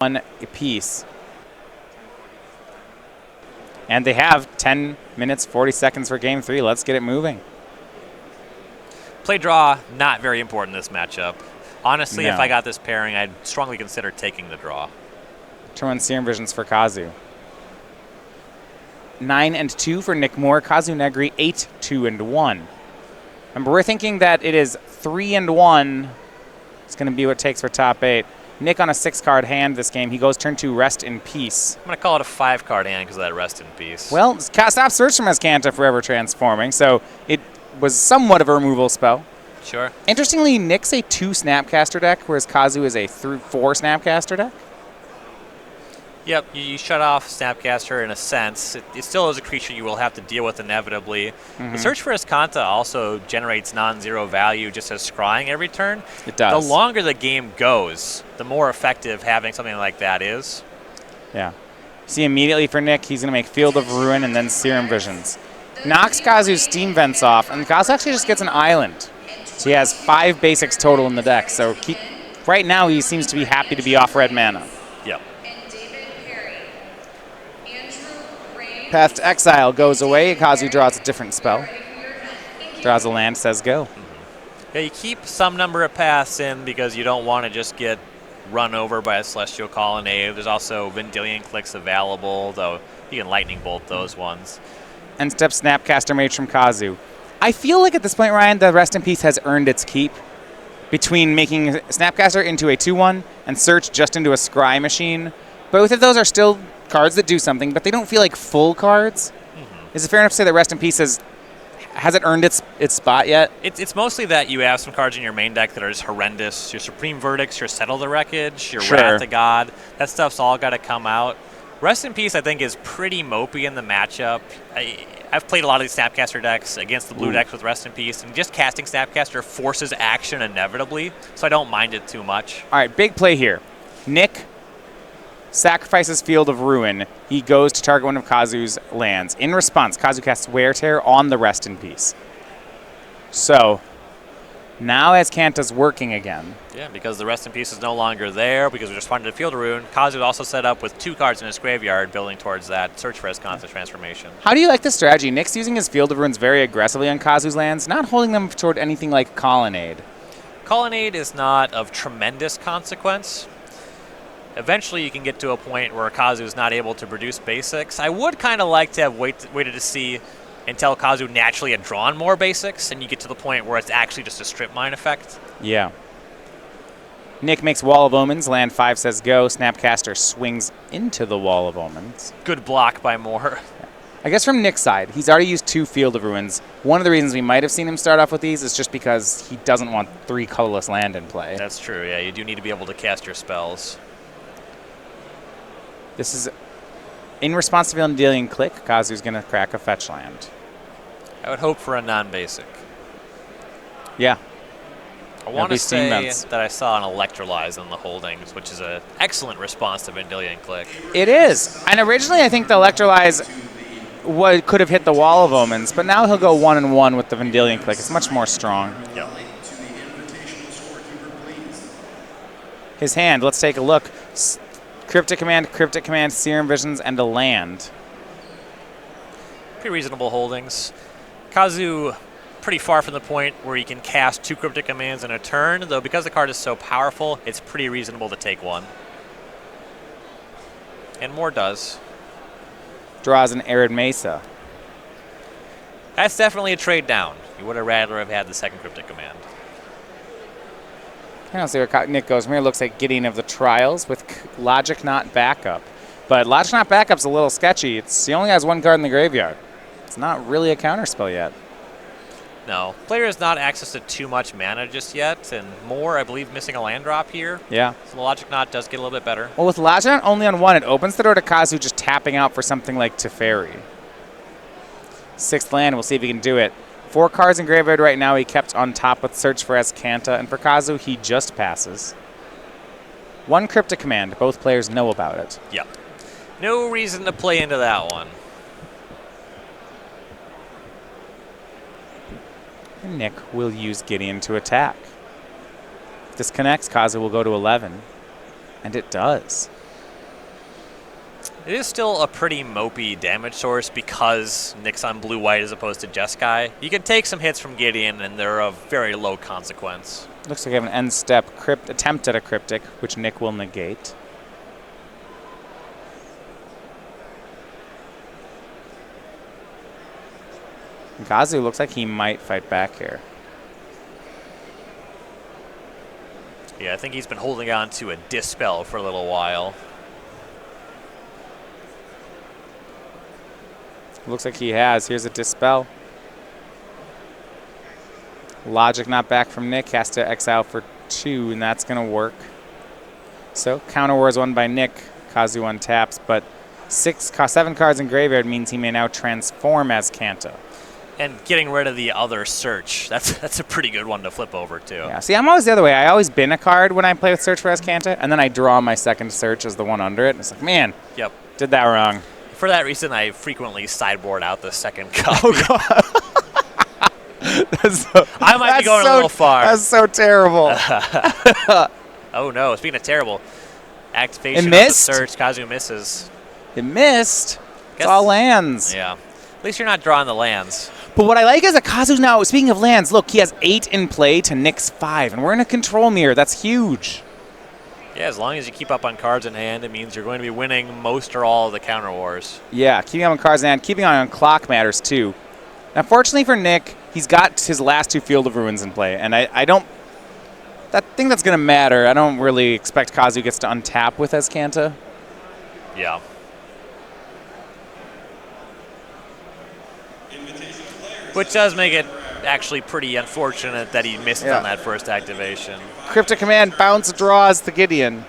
1 apiece. And they have 10 minutes, 40 seconds for game 3. Let's get it moving. Play draw, not very important in this matchup. Honestly, No. if I got this pairing, I'd strongly consider taking the draw. Turn 1 Serum Visions for Kazu. 9 and 2 for Nick Moore. Kazu Negri 8, 2 and 1. Remember, we're thinking that it is 3 and 1. It's going to be what it takes for top 8. Nick on a 6-card hand this game. He goes turn 2, Rest in Peace. I'm going to call it a 5-card hand because of that Rest in Peace. Well, stop search from Azcanta Forever Transforming, so it was somewhat of a removal spell. Sure. Interestingly, Nick's a 2 Snapcaster deck, whereas Kazu is a 4 Snapcaster deck. Yep, you shut off Snapcaster in a sense. It still is a creature you will have to deal with inevitably. The Search for Azcanta also generates non-zero value just as scrying every turn. It does. The longer the game goes, the more effective having something like that is. Yeah. See, immediately for Nick, he's going to make Field of Ruin and then Serum Visions. Knocks Kazu's Steam Vents off, and Kazu actually just gets an island. So he has 5 basics total in the deck. So right now he seems to be happy to be off red mana. Yep. Path to Exile goes away. Kazu draws a different spell. Draws a land, says go. Yeah, you keep some number of paths in because you don't want to just get run over by a Celestial Colonnade. There's also Vendilion Clicks available, though you can Lightning Bolt those ones. And step Snapcaster Mage from Kazu. I feel like at this point, Ryan, the Rest in Peace has earned its keep between making Snapcaster into a 2-1 and Search just into a Scry machine. Both of those are still cards that do something, but they don't feel like full cards. Is it fair enough to say that Rest in Peace hasn't earned its spot yet? It's mostly that you have some cards in your main deck that are just horrendous. Your Supreme Verdicts, your Settle the Wreckage, your Sure. Wrath of God. That stuff's all got to come out. Rest in Peace, I think, is pretty mopey in the matchup. I've played a lot of these Snapcaster decks against the blue decks with Rest in Peace, and just casting Snapcaster forces action inevitably, so I don't mind it too much. All right, big play here. Nick sacrifices Field of Ruin. He goes to target one of Kazu's lands. In response, Kazu casts Wear Tear on the Rest in Peace. So now Azcanta's working again. Yeah, because the Rest in Peace is no longer there, because we responded to Field of Ruin. Kazu also set up with 2 cards in his graveyard, building towards that Search for Azcanta transformation. How do you like this strategy? Nick's using his Field of Ruins very aggressively on Kazu's lands, not holding them toward anything like Colonnade. Colonnade is not of tremendous consequence. Eventually you can get to a point where Kazu is not able to produce basics. I would kind of like to have waited to see until Kazu naturally had drawn more basics, and you get to the point where it's actually just a strip mine effect. Yeah. Nick makes Wall of Omens. Land 5 says go. Snapcaster swings into the Wall of Omens. Good block by Moore. I guess from Nick's side, he's already used 2 Field of Ruins. One of the reasons we might have seen him start off with these is just because he doesn't want 3 colorless land in play. That's true, yeah. You do need to be able to cast your spells. This is in response to Vendilion Click. Kazu's going to crack a fetch land. I would hope for a non-basic. Yeah. I want to say Vents. that I saw an Electrolyze in the holdings, which is an excellent response to Vendilion Click. It is. And originally I think the Electrolyze could have hit the Wall of Omens, but now he'll go 1-1 with the Vendilion Click. It's much more strong. Yep. His hand, let's take a look. Cryptic Command, Serum Visions, and a land. Pretty reasonable holdings. Kazu, pretty far from the point where he can cast 2 Cryptic Commands in a turn, though because the card is so powerful, it's pretty reasonable to take 1. And Moore does. Draws an Arid Mesa. That's definitely a trade down. You would have rather have had the 2nd Cryptic Command. I don't see where Nick goes from here. Looks like Gideon of the Trials with Logic Not Backup. But Logic Not Backup's a little sketchy. He only has 1 card in the graveyard. It's not really a counterspell yet. No. Player has not access to too much mana just yet, and Moore, I believe, missing a land drop here. Yeah. So the Logic Knot does get a little bit better. Well, with Logic Not only on 1, it opens the door to Kazu just tapping out for something like Teferi. 6th land, we'll see if he can do it. 4 cards in graveyard right now. He kept on top with Search for Azcanta, and for Kazu, he just passes. 1 Cryptic Command. Both players know about it. Yep. No reason to play into that one. And Nick will use Gideon to attack. If this connects, Kazu will go to 11. And it does. It is still a pretty mopey damage source because Nick's on blue-white as opposed to Jeskai. You can take some hits from Gideon, and they're of very low consequence. Looks like I have an end step attempt at a Cryptic, which Nick will negate. Kazu looks like he might fight back here. Yeah, I think he's been holding on to a Dispel for a little while. Looks like he has. Here's a Dispel. Logic not back from Nick. Has to exile for 2, and that's going to work. So Counter War is won by Nick. Kazu untaps, but 7 cards in graveyard means he may now transform as Kanto. And getting rid of the other search, that's a pretty good one to flip over, too. Yeah, see, I'm always the other way. I always bin a card when I play with Search for Azcanta, and then I draw my second search as the one under it. And it's like, man, yep, did that wrong. For that reason, I frequently sideboard out the second copy. Oh, God. I might be going a little far. That's so terrible. Oh, no. Speaking of terrible, activation of the search. Kazu misses. It missed. It's all lands. Yeah. At least you're not drawing the lands. But what I like is that Kazu's now, speaking of lands, look, he has 8 in play to Nick's 5, and we're in a control mirror. That's huge. Yeah, as long as you keep up on cards in hand, it means you're going to be winning most or all of the counter wars. Yeah, keeping on cards in hand, keeping on clock matters too. Now, fortunately for Nick, he's got his last 2 Field of Ruins in play, and I don't think that's going to matter. I don't really expect Kazu gets to untap with Azcanta. Yeah. Which does make it actually pretty unfortunate that he missed on that first activation. Cryptic Command bounce draws the Gideon.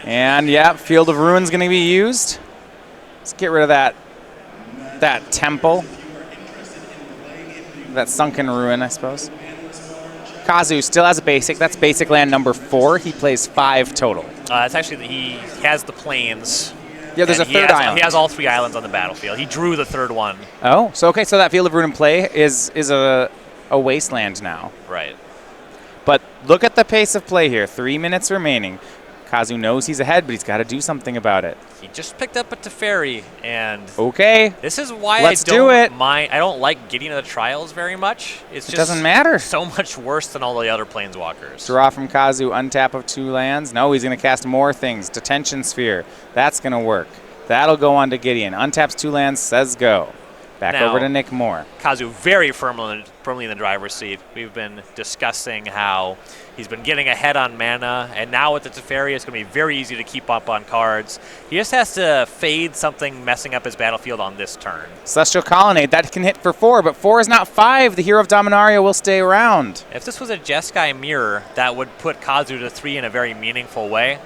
And yeah, Field of Ruins going to be used. Let's get rid of that temple. That sunken ruin, I suppose. Kazu still has a basic. That's basic land number 4. He plays 5 total. It's actually, he has the plains. Yeah, there's a third island. He has all 3 islands on the battlefield. He drew the third one. Oh, so okay, so that Field of Ruin in play is a wasteland now. Right. But look at the pace of play here. 3 minutes remaining. Kazu knows he's ahead, but he's got to do something about it. He just picked up a Teferi, and okay, this is why I don't like getting to the trials very much. It doesn't matter. So much worse than all the other planeswalkers. Draw from Kazu, untap of 2 lands. No, he's going to cast more things. Detention Sphere. That's going to work. That'll go on to Gideon. Untaps 2 lands, says go. Back now, over to Nick Moore. Kazu very firmly in the driver's seat. We've been discussing how he's been getting ahead on mana, and now with the Teferi, it's going to be very easy to keep up on cards. He just has to fade something messing up his battlefield on this turn. Celestial Colonnade, that can hit for 4, but 4 is not 5. The Hero of Dominaria will stay around. If this was a Jeskai Mirror, that would put Kazu to 3 in a very meaningful way.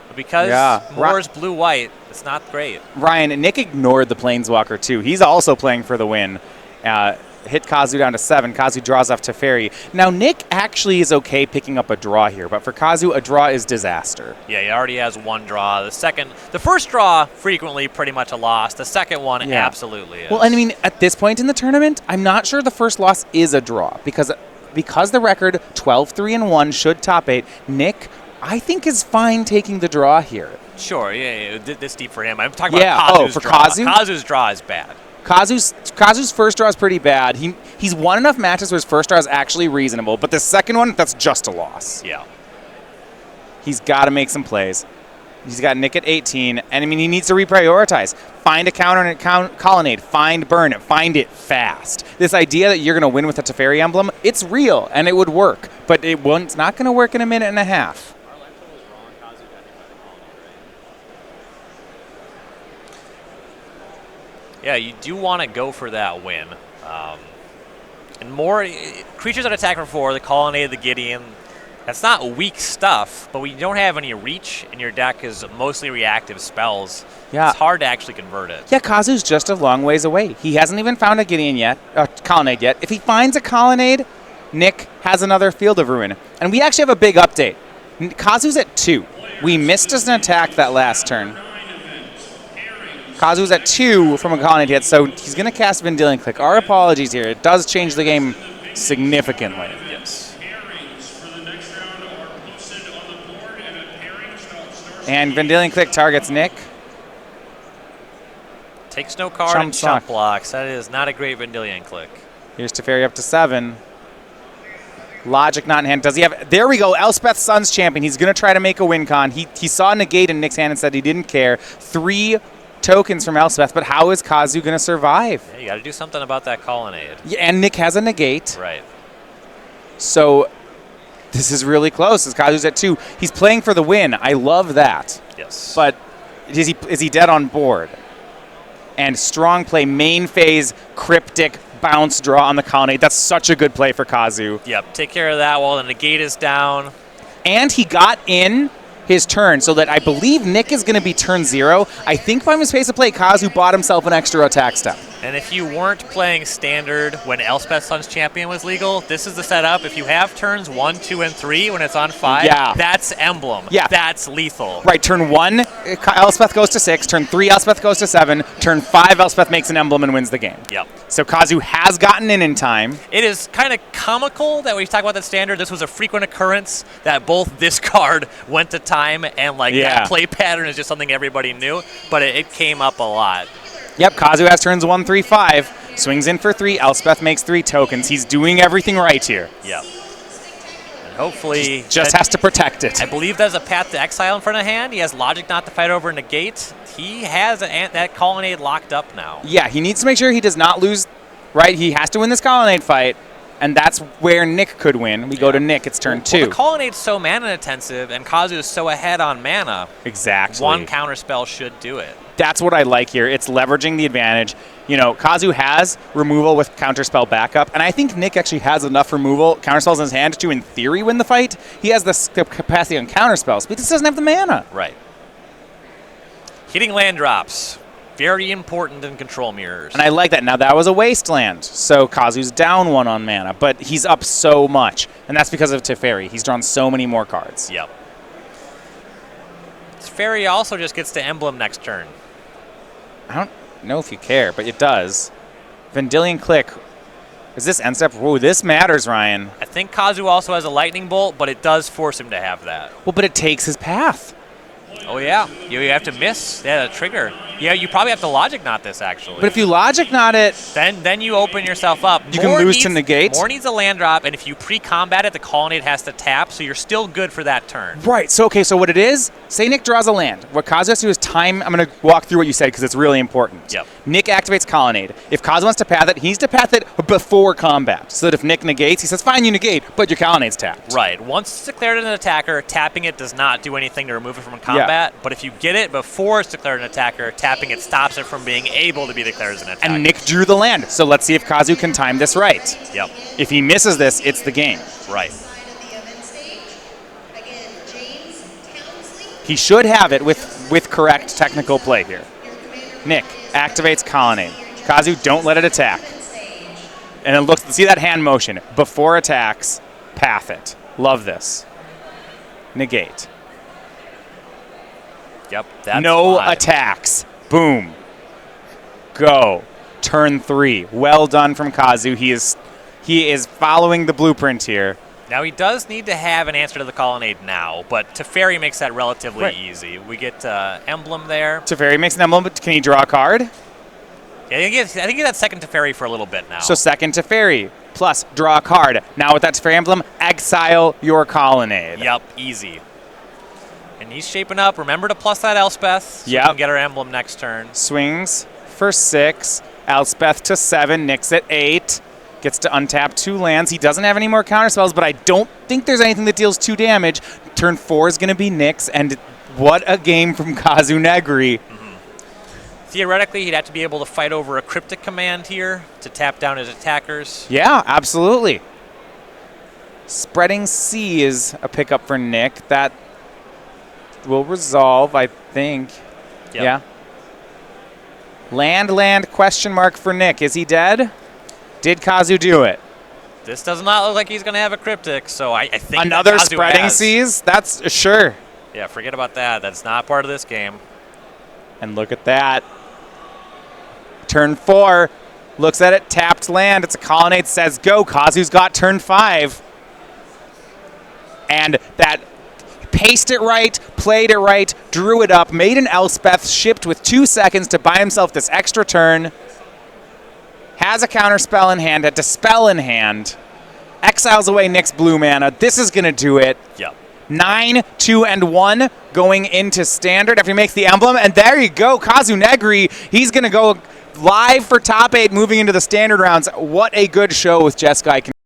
But because Moore's blue-white, it's not great. Ryan, Nick ignored the Planeswalker, too. He's also playing for the win. Hit Kazu down to 7. Kazu draws off Teferi. Now, Nick actually is okay picking up a draw here, but for Kazu, a draw is disaster. Yeah, he already has 1 draw. The first draw, frequently pretty much a loss. The second one, absolutely is. Well, and I mean, at this point in the tournament, I'm not sure the first loss is a draw, because the record 12-3-1 should top 8. Nick, I think, is fine taking the draw here. Sure, yeah, this deep for him. I'm talking about Kazu's draw. Kazu? Kazu's draw is bad. Kazu's first draw is pretty bad. He's won enough matches where his first draw is actually reasonable, but the second one, that's just a loss. Yeah. He's got to make some plays. He's got Nick at 18, and I mean, he needs to reprioritize. Find a counter and a colonnade. Find burn it. Find it fast. This idea that you're going to win with a Teferi emblem, it's real, and it would work, but it's not going to work in a minute and a half. Yeah, you do want to go for that win. And more creatures that attack for 4, the Colonnade, the Gideon, that's not weak stuff, but when you don't have any reach and your deck is mostly reactive spells, it's hard to actually convert it. Yeah, Kazu's just a long ways away. He hasn't even found a Gideon yet, Colonnade yet. If he finds a Colonnade, Nick has another Field of Ruin. And we actually have a big update. Kazu's at 2. We missed an attack that last turn. Kazu's at 2 from a Colonnade hit, so he's going to cast Vendilion Click. Our apologies here. It does change the game significantly. Yes. And Vendilion Click targets Nick. Takes no card and chump blocks. That is not a great Vendilion Click. Here's Teferi up to 7. Logic not in hand. Does he have... There we go. Elspeth Sun's champion. He's going to try to make a win con. He saw negate in Nick's hand and said he didn't care. 3 tokens from Elspeth, but how is Kazu going to survive? Yeah, you got to do something about that colonnade. Yeah, and Nick has a negate. Right. So this is really close as Kazu's at 2. He's playing for the win. I love that. Yes. But is he dead on board? And strong play, main phase, cryptic, bounce draw on the colonnade. That's such a good play for Kazu. Yep, take care of that while the negate is down. And he got in his turn so that I believe Nick is going to be turn 0. I think by his pace of play, Kazu bought himself an extra attack step. And if you weren't playing standard when Elspeth Sun's champion was legal, this is the setup. If you have turns 1, 2, and 3 when it's on 5, that's emblem. Yeah. That's lethal. Right, turn 1, Elspeth goes to 6. Turn 3, Elspeth goes to 7. Turn 5, Elspeth makes an emblem and wins the game. Yep. So Kazu has gotten in time. It is kind of comical that when you talk about that standard, this was a frequent occurrence that both this card went to time and that play pattern is just something everybody knew, but it came up a lot. Yep, Kazu has turns 1, 3, 5. Swings in for 3. Elspeth makes 3 tokens. He's doing everything right here. Yep. And hopefully... Just has to protect it. I believe there's a path to exile in front of hand. He has logic not to fight over negate. He has that colonnade locked up now. Yeah, he needs to make sure he does not lose, right? He has to win this colonnade fight, and that's where Nick could win. We go to Nick. It's turn 2. Well, the colonnade's so mana intensive, and Kazu is so ahead on mana. Exactly. One counterspell should do it. That's what I like here. It's leveraging the advantage. You know, Kazu has removal with counterspell backup, and I think Nick actually has enough removal counterspells in his hand to, in theory, win the fight. He has the capacity on counterspells, but he just doesn't have the mana. Right. Hitting land drops. Very important in control mirrors. And I like that. Now, that was a wasteland, so Kazu's down 1 on mana, but he's up so much, and that's because of Teferi. He's drawn so many more cards. Yep. Teferi also just gets to emblem next turn. I don't know if you care, but it does. Vendilion Click. Is this end step? Whoa, this matters, Ryan. I think Kazu also has a lightning bolt, but it does force him to have that. Well, but it takes his path. Oh, yeah. You have to miss that trigger. Yeah, you probably have to logic knot this, actually. But if you logic knot it... Then you open yourself up. You can lose to negate. More needs a land drop, and if you pre-combat it, the colonnade has to tap, so you're still good for that turn. Right. So, okay, so what it is, say Nick draws a land. What Kazu has to do is time... I'm going to walk through what you said because it's really important. Yep. Nick activates colonnade. If Kazu wants to path it, he needs to path it before combat. So that if Nick negates, he says, fine, you negate, but your colonnade's tapped. Right. Once it's declared an attacker, tapping it does not do anything to remove it from combat, but if you get it before it's declared an attacker, tapping it stops it from being able to be declared as an attacker. And Nick drew the land, so let's see if Kazu can time this right. Yep. If he misses this, it's the game. Right. He should have it with correct technical play here. Nick activates colonnade. Kazu, don't let it attack. And it looks, see that hand motion. Before attacks, path it. Love this. Negate. Yep. That's no fine. attacks. Boom. Go. Turn 3. Well done from Kazu. He is following the blueprint here. Now he does need to have an answer to the colonnade now, but Teferi makes that relatively easy. We get emblem there. Teferi makes an emblem, but can he draw a card? Yeah, I think that's second Teferi for a little bit now. So second Teferi, plus draw a card. Now with that Teferi emblem, exile your colonnade. Yep, easy. And he's shaping up. Remember to plus that Elspeth so we can get our emblem next turn. Swings for 6. Elspeth to 7. Nick's at 8. Gets to untap 2 lands. He doesn't have any more counterspells, but I don't think there's anything that deals 2 damage. Turn 4 is going to be Nick's, and what a game from Kazu Negri. Theoretically, he'd have to be able to fight over a cryptic command here to tap down his attackers. Yeah, absolutely. Spreading Sea is a pickup for Nick. That will resolve, I think. Yep. Yeah. Land, question mark for Nick. Is he dead? Did Kazu do it? This does not look like he's going to have a cryptic, so I think another Kazu Spreading Seas? That's sure. Yeah, forget about that. That's not part of this game. And look at that. Turn 4. Looks at it. Tapped land. It's a colonnade. Says go. Kazu's got turn 5. And that paced it right, played it right, drew it up, made an Elspeth, shipped with 2 seconds to buy himself this extra turn. Has a counter spell in hand, a dispel in hand. Exiles away Nick's blue mana. This is going to do it. Yep. 9, 2, and 1 going into standard after he makes the emblem. And there you go, Kazu Negri. He's going to go live for top 8 moving into the standard rounds. What a good show with Jeskai.